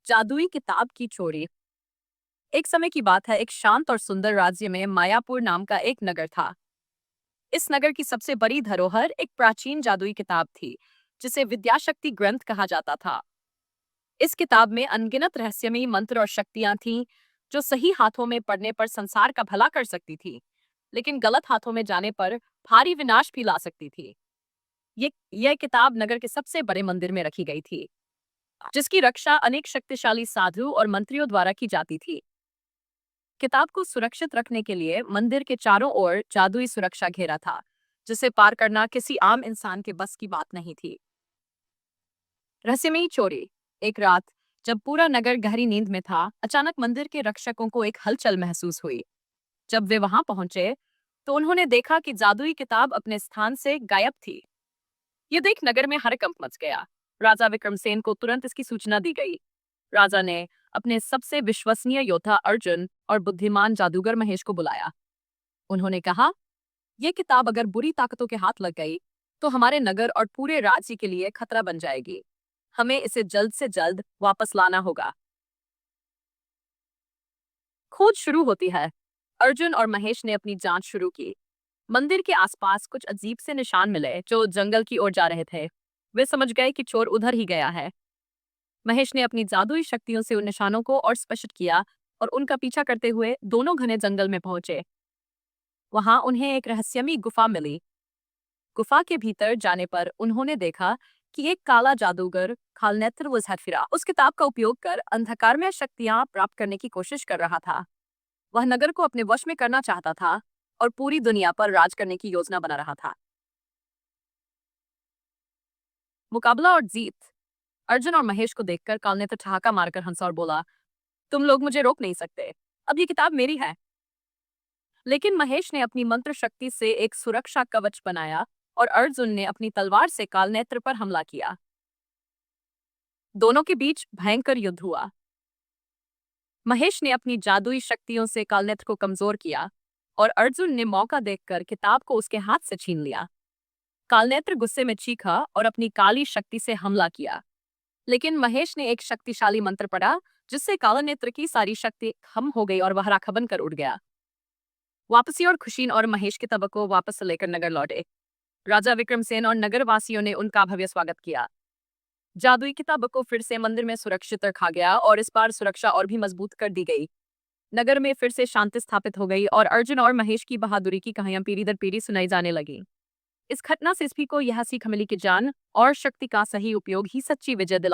जादुई किताब की चोरी। एक समय की बात है, एक शांत और सुंदर राज्य में मायापुर नाम का एक नगर था। इस नगर की सबसे बड़ी धरोहर एक प्राचीन जादुई किताब थी, जिसे विद्याशक्ति ग्रंथ कहा जाता था। इस किताब में अनगिनत रहस्यमयी मंत्र और शक्तियां थीं, जो सही हाथों में पड़ने पर संसार का भला कर सकती थी, लेकिन गलत हाथों में जाने पर भारी विनाश भी ला सकती थी। यह किताब नगर के सबसे बड़े मंदिर में रखी गई थी, जिसकी रक्षा अनेक शक्तिशाली साधु और मंत्रियों द्वारा की जाती थी। किताब को सुरक्षित रखने के लिए मंदिर के चारों ओर जादुई सुरक्षा घेरा था, जिसे पार करना किसी आम इंसान के बस की बात नहीं थी। रहस्यमयी चोरी। एक रात, जब पूरा नगर गहरी नींद में था, अचानक मंदिर के रक्षकों को एक हलचल महसूस हुई। जब वे वहां पहुंचे, तो उन्होंने देखा कि जादुई किताब अपने स्थान से गायब थी। ये देख नगर में हड़कंप मच गया। राजा विक्रमसेन को तुरंत इसकी सूचना दी गई। राजा ने अपने सबसे विश्वसनीय योद्धा अर्जुन और बुद्धिमान जादूगर महेश को बुलाया। उन्होंने कहा, यह किताब अगर बुरी ताकतों के हाथ लग गई, तो हमारे नगर और पूरे राज्य के लिए खतरा बन जाएगी। हमें इसे जल्द से जल्द वापस लाना होगा। खोज शुरू होती है। अर्जुन और महेश ने अपनी जांच शुरू की। मंदिर के आसपास कुछ अजीब से निशान मिले, जो जंगल की ओर जा रहे थे। वे समझ गए कि चोर उधर ही गया है। महेश ने अपनी जादुई शक्तियों से उन निशानों को और स्पष्ट किया, और उनका पीछा करते हुए दोनों घने जंगल में पहुंचे। वहां उन्हें एक रहस्यमयी गुफा मिली। गुफा के भीतर जाने पर उन्होंने देखा कि एक काला जादूगर खालनेत्र वज़हरफिरा उस किताब का उपयोग कर अंधकार में शक्तियां प्राप्त करने की कोशिश कर रहा था। वह नगर को अपने वश में करना चाहता था और पूरी दुनिया पर राज करने की योजना बना रहा था। मुकाबला और जीत। अर्जुन और महेश को देखकर कालनेत्र ठहाका मारकर हंसा और बोला, तुम लोग मुझे रोक नहीं सकते। अब ये किताब मेरी है। लेकिन महेश ने अपनी मंत्र शक्ति से एक सुरक्षा कवच बनाया, और अर्जुन ने अपनी तलवार से कालनेत्र पर हमला किया। दोनों के बीच भयंकर युद्ध हुआ। महेश ने अपनी जादुई शक्तियों से कालनेत्र को कमजोर किया, और अर्जुन ने मौका देखकर किताब को उसके हाथ से छीन लिया। कालनेत्र गुस्से में चीखा और अपनी काली शक्ति से हमला किया, लेकिन महेश ने एक शक्तिशाली मंत्र पढ़ा, जिससे कालनेत्र की सारी शक्ति खत्म हो गई और वह राखा बनकर उड़ गया। वापसी और खुशी और महेश के तबक को वापस लेकर नगर लौटे। राजा विक्रमसेन और नगरवासियों ने उनका भव्य स्वागत किया। जादुई किताब को फिर से मंदिर में सुरक्षित रखा गया, और इस बार सुरक्षा और भी मजबूत कर दी गई। नगर में फिर से शांति स्थापित हो गई, और अर्जुन और महेश की बहादुरी की कहानियां पीढ़ी दर पीढ़ी सुनाई जाने लगी। इस घटना से सभी को यह सीख मिली कि जान और शक्ति का सही उपयोग ही सच्ची विजय दिला